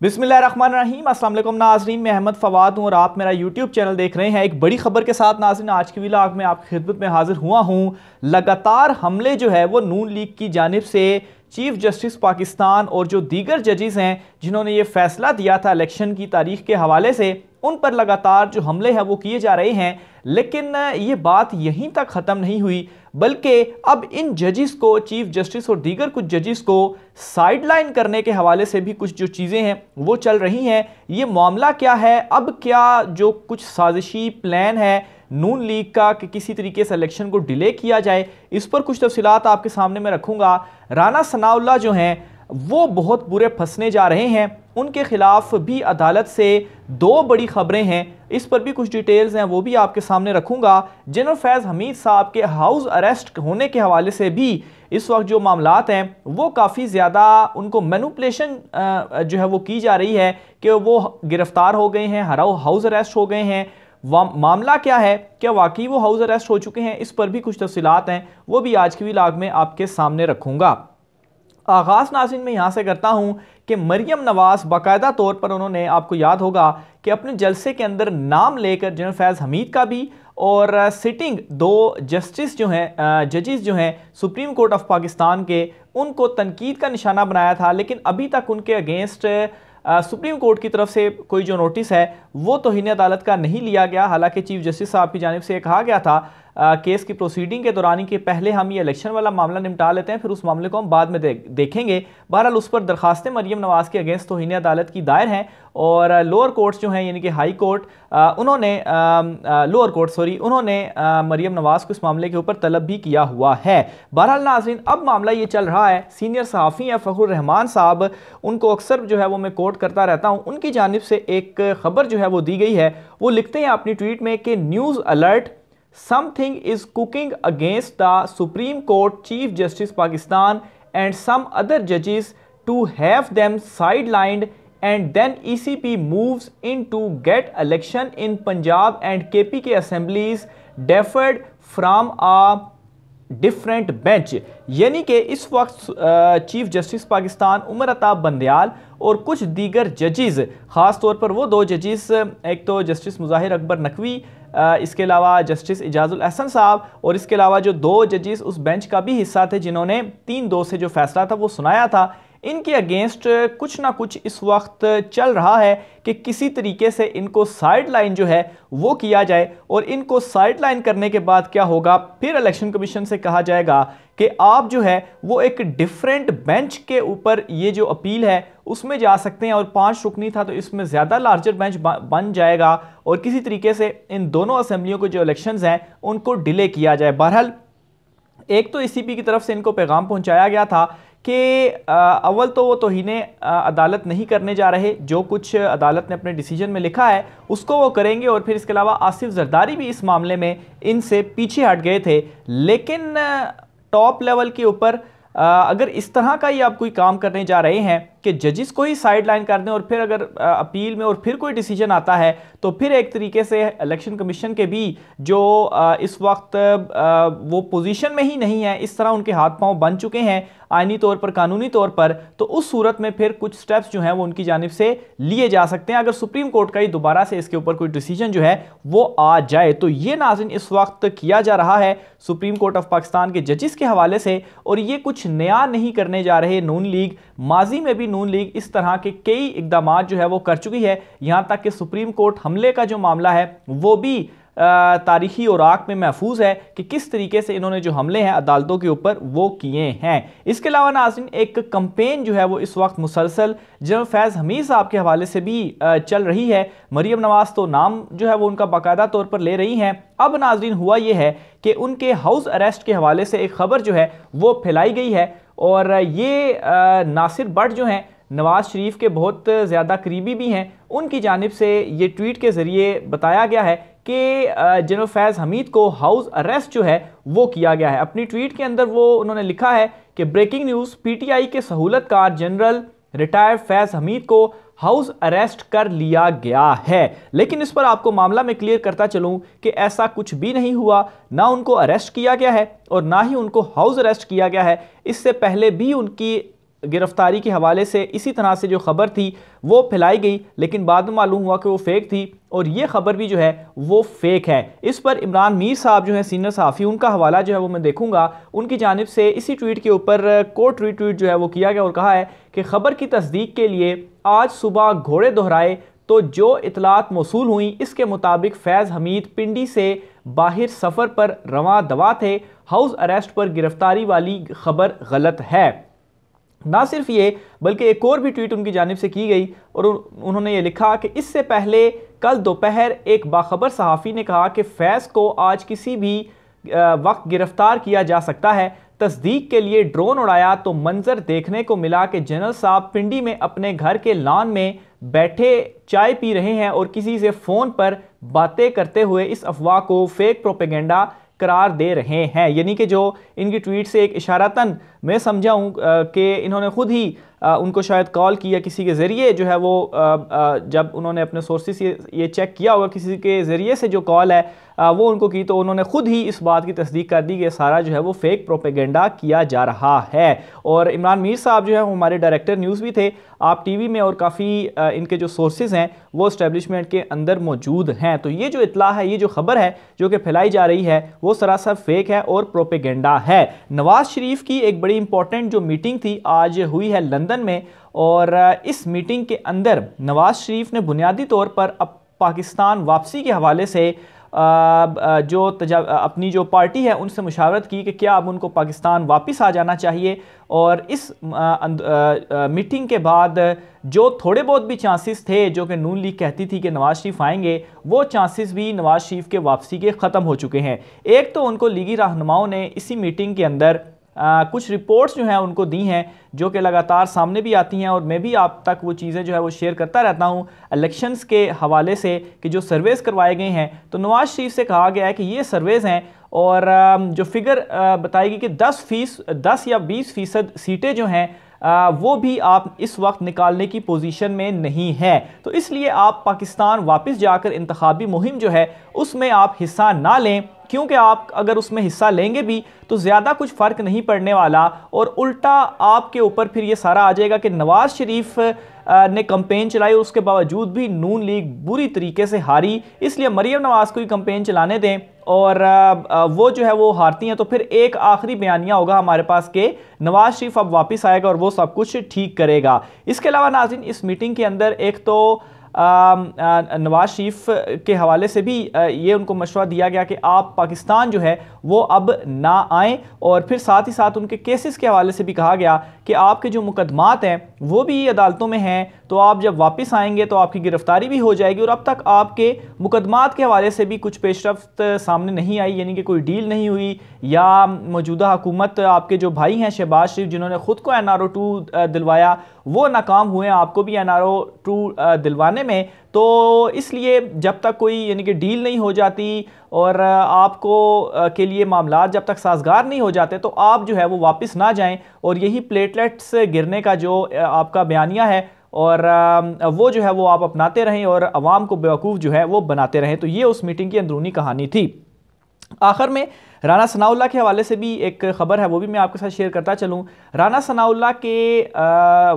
बिस्मिल्लाहिर्रहमानिर्रहीम। अस्सलाम वालेकुम नाज़रीन, मैं अहमद फवाद हूँ और आप मेरा यूट्यूब चैनल देख रहे हैं। एक बड़ी खबर के साथ नाज़रीन आज की व्लॉग में आपकी खिदमत में हाजिर हुआ हूँ। लगातार हमले जो है वो नून लीग की जानिब से चीफ जस्टिस पाकिस्तान और जो दीगर जजेस हैं जिन्होंने ये फैसला दिया था इलेक्शन की तारीख के हवाले से, उन पर लगातार जो हमले हैं वो किए जा रहे हैं। लेकिन ये बात यहीं तक ख़त्म नहीं हुई, बल्कि अब इन जजेस को, चीफ जस्टिस और दीगर कुछ जजेस को साइडलाइन करने के हवाले से भी कुछ जो चीज़ें हैं वो चल रही हैं। ये मामला क्या है? अब क्या जो कुछ साजिशी प्लान है नून लीग का कि किसी तरीके से इलेक्शन को डिले किया जाए, इस पर कुछ तफसीलात आपके सामने मैं रखूँगा। राना सनाउल्लाह जो हैं वो बहुत बुरे फंसने जा रहे हैं, उनके खिलाफ भी अदालत से दो बड़ी खबरें हैं, इस पर भी कुछ डिटेल्स हैं वो भी आपके सामने रखूंगा। जनरल फैज़ हमीद साहब के हाउस अरेस्ट होने के हवाले से भी इस वक्त जो मामलात हैं वो काफ़ी ज़्यादा उनको मैनिपुलेशन जो है वो की जा रही है कि वो गिरफ्तार हो गए हैं, हाउस अरेस्ट हो गए हैं। मामला क्या है, क्या वाकई वो हाउस अरेस्ट हो चुके हैं, इस पर भी कुछ तफसीलात हैं वो भी आज की व्लॉग में आपके सामने रखूंगा। आगाज़ नाज़रीन मैं यहाँ से करता हूँ कि मरियम नवाज़ बाकायदा तौर पर उन्होंने, आपको याद होगा कि अपने जलसे के अंदर नाम लेकर जनरल फैज़ हमीद का भी और सिटिंग दो जस्टिस जो हैं, जजेस जो हैं सुप्रीम कोर्ट ऑफ पाकिस्तान के, उनको तनकीद का निशाना बनाया था। लेकिन अभी तक उनके अगेंस्ट सुप्रीम कोर्ट की तरफ से कोई जो नोटिस है वो तौहीन अदालत का नहीं लिया गया। हालांकि चीफ जस्टिस साहब की जानिब से कहा गया था केस की प्रोसीडिंग के दौरान कि पहले हम ये इलेक्शन वाला मामला निपटा लेते हैं, फिर उस मामले को हम बाद में देखेंगे। बहरहाल उस पर दरखास्तें मरियम नवाज़ के अगेंस्ट तौहीन अदालत की दायर हैं और लोअर कोर्ट्स जो हैं यानी कि हाई कोर्ट, उन्होंने मरियम नवाज़ को इस मामले के ऊपर तलब भी किया हुआ है। बहरहाल नाज़रीन अब मामला ये चल रहा है, सीनियर सहाफ़ी हैं फ़खरुर रहमान साहब, उनको अक्सर जो है वो मैं कोट करता रहता हूँ, उनकी जानिब से एक ख़बर जो है वो दी गई है। वो लिखते हैं अपनी ट्वीट में कि news alert, something is cooking against the Supreme Court Chief Justice Pakistan and some other judges to have them sidelined, and then ECP moves in to get election in Punjab and KPK assemblies deferred from a different bench. यानी कि इस वक्त chief justice Pakistan Umar Ata Bandial और कुछ दीगर जजेस, ख़ास तौर पर वो दो जजेस, एक तो जस्टिस मुज़ाहिर अकबर नकवी, इसके अलावा जस्टिस इजाजुल एहसन साहब, और इसके अलावा जो दो जजेस उस बेंच का भी हिस्सा थे जिन्होंने 3-2 से जो फैसला था वो सुनाया था, इनके अगेंस्ट कुछ ना कुछ इस वक्त चल रहा है कि किसी तरीके से इनको साइडलाइन जो है वो किया जाए। और इनको साइडलाइन करने के बाद क्या होगा, फिर इलेक्शन कमीशन से कहा जाएगा कि आप जो है वो एक डिफरेंट बेंच के ऊपर ये जो अपील है उसमें जा सकते हैं, और 5 रुकनी था तो इसमें ज़्यादा लार्जर बेंच बन जाएगा और किसी तरीके से इन दोनों असेंबलियों के जो इलेक्शंस हैं उनको डिले किया जाए। बहरहाल एक तो ECP की तरफ से इनको पैगाम पहुंचाया गया था कि अव्वल तो वो तौहीन अदालत नहीं करने जा रहे, जो कुछ अदालत ने अपने डिसीजन में लिखा है उसको वो करेंगे, और फिर इसके अलावा आसिफ जरदारी भी इस मामले में इनसे पीछे हट गए थे। लेकिन टॉप लेवल के ऊपर अगर इस तरह का ही आप कोई काम करने जा रहे हैं कि जजिस को ही साइडलाइन कर दें और फिर अगर अपील में और फिर कोई डिसीजन आता है तो फिर एक तरीके से इलेक्शन कमीशन के भी जो इस वक्त वो पोजीशन में ही नहीं है, इस तरह उनके हाथ पांव बन चुके हैं आईनी तौर पर, कानूनी तौर पर, तो उस सूरत में फिर कुछ स्टेप्स जो हैं वो उनकी जानिब से लिए जा सकते हैं अगर सुप्रीम कोर्ट का ही दोबारा से इसके ऊपर कोई डिसीजन जो है वो आ जाए। तो ये नाज़रीन इस वक्त किया जा रहा है सुप्रीम कोर्ट ऑफ पाकिस्तान के जजिस के हवाले से, और ये कुछ नया नहीं करने जा रहे नून लीग। माजी में भी नून लीग इस तरह के कई इकदाम जो है वो कर चुकी है, यहाँ तक कि सुप्रीम कोर्ट हमले का जो मामला है वो भी तारीखी औराक में महफूज है कि किस तरीके से इन्होंने जो हमले हैं अदालतों के ऊपर वो किए हैं। इसके अलावा नाज़रीन एक कंपेन जो है वो इस वक्त मुसलसल जनरल फैज़ हमीद साहब के हवाले से भी चल रही है। मरियम नवाज़ तो नाम जो है वो उनका बाकायदा तौर पर ले रही हैं। अब नाज़रीन हुआ ये है कि उनके हाउस अरेस्ट के हवाले से एक खबर जो है वो फैलाई गई है, और ये नासिर भट्ट जो हैं नवाज़ शरीफ के बहुत ज़्यादा करीबी भी हैं, उनकी जानिब से ये ट्वीट के ज़रिए बताया गया है कि जनरल फैज़ हमीद को हाउस अरेस्ट जो है वो किया गया है। अपनी ट्वीट के अंदर वो उन्होंने लिखा है कि ब्रेकिंग न्यूज़, PTI के सहूलतकार जनरल रिटायर्ड फैज़ हमीद को हाउस अरेस्ट कर लिया गया है। लेकिन इस पर आपको मामला में क्लियर करता चलूं कि ऐसा कुछ भी नहीं हुआ, ना उनको अरेस्ट किया गया है और ना ही उनको हाउस अरेस्ट किया गया है। इससे पहले भी उनकी गिरफ्तारी के हवाले से इसी तरह से जो खबर थी वो फैलाई गई, लेकिन बाद में मालूम हुआ कि वो फेक थी और ये खबर भी जो है वो फेक है। इस पर इमरान मीर साहब जो है सीनियर सहाफ़ी, उनका हवाला जो है वो मैं देखूंगा। उनकी जानिब से इसी ट्वीट के ऊपर कोट रीट्वीट जो है वो किया गया और कहा है कि खबर की तस्दीक के लिए आज सुबह घोड़े दोहराए तो जो इतलात मौसूल हुई इसके मुताबिक फैज़ हमीद पिंडी से बाहर सफ़र पर रवां दवा थे। हाउस अरेस्ट पर गिरफ्तारी वाली खबर गलत है। ना सिर्फ ये बल्कि एक और भी ट्वीट उनकी जानिब से की गई और उन्होंने ये लिखा कि इससे पहले कल दोपहर एक बाखबर सहाफ़ी ने कहा कि फैज़ को आज किसी भी वक्त गिरफ्तार किया जा सकता है। तस्दीक के लिए ड्रोन उड़ाया तो मंजर देखने को मिला कि जनरल साहब पिंडी में अपने घर के लॉन में बैठे चाय पी रहे हैं और किसी से फ़ोन पर बातें करते हुए इस अफवाह को फेक प्रोपेगेंडा करार दे रहे हैं। यानी कि जो इनकी ट्वीट से एक इशारतन मैं समझा हूँ कि इन्होंने खुद ही उनको शायद कॉल किया किसी के ज़रिए जो है वो जब उन्होंने अपने सोर्सेस ये चेक किया होगा किसी के ज़रिए से जो कॉल है वो उनको की, तो उन्होंने खुद ही इस बात की तस्दीक कर दी कि सारा जो है वो फेक प्रोपेगेंडा किया जा रहा है। और इमरान मीर साहब जो है वो हमारे डायरेक्टर न्यूज़ भी थे आप टीवी में, और काफ़ी इनके जो सोर्सेज हैं वो इस्टेब्लिशमेंट के अंदर मौजूद हैं। तो ये जो इतला है, ये जो खबर है जो कि फैलाई जा रही है वो सरासर फेक है और प्रोपेगेंडा है। नवाज शरीफ की एक बड़ी इंपॉर्टेंट जो मीटिंग थी आज हुई है लंदन में, और इस मीटिंग के अंदर नवाज शरीफ ने बुनियादी तौर पर अब पाकिस्तान वापसी के हवाले से जो अपनी जो पार्टी है उनसे मुशावरत की कि क्या अब उनको पाकिस्तान वापस आ जाना चाहिए। और इस मीटिंग के बाद जो थोड़े बहुत भी चांसेस थे जो कि नून लीग कहती थी कि नवाज शरीफ आएंगे, वो चांसेस भी नवाज शरीफ के वापसी के ख़त्म हो चुके हैं। एक तो उनको लीगी रहनुमाओं ने इसी मीटिंग के अंदर कुछ रिपोर्ट्स जो हैं उनको दी हैं जो कि लगातार सामने भी आती हैं, और मैं भी आप तक वो चीज़ें जो है वो शेयर करता रहता हूँ इलेक्शंस के हवाले से कि जो सर्वेस करवाए गए हैं। तो नवाज शरीफ से कहा गया है कि ये सर्वेस हैं और जो फिगर बताएगी कि 10 या 20% सीटें जो हैं वो भी आप इस वक्त निकालने की पोजीशन में नहीं है। तो इसलिए आप पाकिस्तान वापस जाकर इंतखाबी मुहिम जो है उसमें आप हिस्सा ना लें, क्योंकि आप अगर उसमें हिस्सा लेंगे भी तो ज़्यादा कुछ फ़र्क नहीं पड़ने वाला, और उल्टा आपके ऊपर फिर ये सारा आ जाएगा कि नवाज शरीफ ने कंपेन चलाई और उसके बावजूद भी नून लीग बुरी तरीके से हारी। इसलिए मरियम नवाज को ही कंपेन चलाने दें, और वो जो है वो हारती हैं तो फिर एक आखिरी बयानिया होगा हमारे पास कि नवाज शरीफ अब वापस आएगा और वो सब कुछ ठीक करेगा। इसके अलावा नाज़रीन, इस मीटिंग के अंदर एक तो नवाज शरीफ के हवाले से भी ये उनको मशवरा दिया गया कि आप पाकिस्तान जो है वो अब ना आएँ, और फिर साथ ही साथ उनके केसेस के हवाले से भी कहा गया कि आपके जो मुकदमात हैं वो भी अदालतों में हैं, तो आप जब वापस आएंगे तो आपकी गिरफ्तारी भी हो जाएगी। और अब तक आपके मुकदमात के हवाले से भी कुछ पेशरफ्त सामने नहीं आई, यानी कि कोई डील नहीं हुई, या मौजूदा हुकूमत आपके जो भाई हैं शहबाज शरीफ जिन्होंने ख़ुद को NRO 2 दिलवाया वो नाकाम हुए, आपको भी NRO 2 दिलवाने में। तो इसलिए जब तक कोई यानी कि डील नहीं हो जाती और आपको के लिए मामला जब तक साजगार नहीं हो जाते तो आप जो है वो वापस ना जाएं, और यही प्लेटलेट्स गिरने का जो आपका बयानिया है और वो जो है वो आप अपनाते रहें और अवाम को बेवकूफ़ जो है वो बनाते रहें। तो ये उस मीटिंग की अंदरूनी कहानी थी। आखिर में राना सनाउल्लाह के हवाले से भी एक ख़बर है, वो भी मैं आपके साथ शेयर करता चलूँ। राना सनाउल्लाह के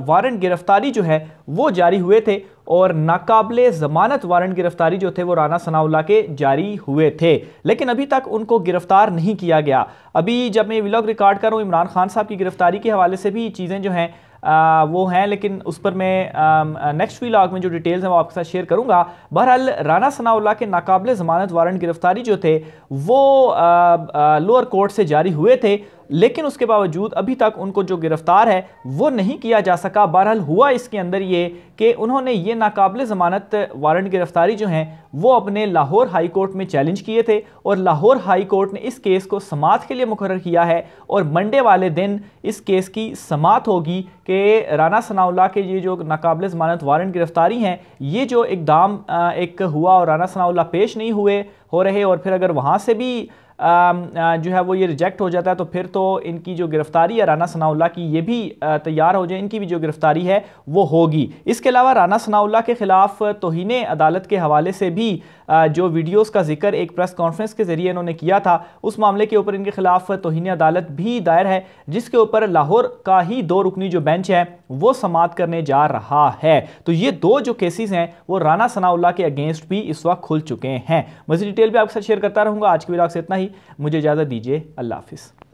वारंट गिरफ्तारी जो है वो जारी हुए थे, और नाकाबिले ज़मानत वारंट गिरफ्तारी जो थे वो राना सनाउल्लाह के जारी हुए थे, लेकिन अभी तक उनको गिरफ्तार नहीं किया गया। अभी जब मैं व्लॉग रिकॉर्ड कर रहा हूँ इमरान खान साहब की गिरफ्तारी के हवाले से भी चीज़ें जो हैं वो हैं, लेकिन उस पर मैं नेक्स्ट व्लॉग में जो डिटेल्स हैं वो आपके साथ शेयर करूंगा। बहरहाल राना सनाउल्लाह के नाकाबिले ज़मानत वारंट गिरफ्तारी जो थे वो लोअर कोर्ट से जारी हुए थे, लेकिन उसके बावजूद अभी तक उनको जो गिरफ्तार है वो नहीं किया जा सका। बहरहाल हुआ इसके अंदर ये कि उन्होंने ये नाकाबिले ज़मानत वारंट गिरफ्तारी जो हैं वो अपने लाहौर हाई कोर्ट में चैलेंज किए थे, और लाहौर हाई कोर्ट ने इस केस को समाअत के लिए मुकर्रर किया है, और मंडे वाले दिन इस केस की समाअत होगी कि राना सनाउल्लाह के ये जो नाकाबिले ज़मानत वारंट गिरफ्तारी हैं ये जो इक़दाम एक हुआ और राना सनाउल्लाह पेश नहीं हो रहे, और फिर अगर वहाँ से भी जो है वो ये रिजेक्ट हो जाता है तो फिर तो इनकी जो गिरफ्तारी है राना सनाउल्लाह की ये भी तैयार हो जाए, इनकी भी जो गिरफ्तारी है वो होगी। इसके अलावा राना सनाउल्लाह के ख़िलाफ़ तौहीन अदालत के हवाले से भी जो वीडियोस का जिक्र एक प्रेस कॉन्फ्रेंस के जरिए इन्होंने किया था, उस मामले के ऊपर इनके खिलाफ तौहीन अदालत भी दायर है, जिसके ऊपर लाहौर का ही 2 रुकनी जो बेंच है वो समाअत करने जा रहा है। तो ये 2 जो केसेस हैं वो राना सनाउल्लाह के अगेंस्ट भी इस वक्त खुल चुके हैं। मज़ीद डिटेल भी आपके साथ शेयर करता रहूंगा। आज की वीडियो से इतना ही, मुझे इजाजत दीजिए, अल्लाह हाफिज़।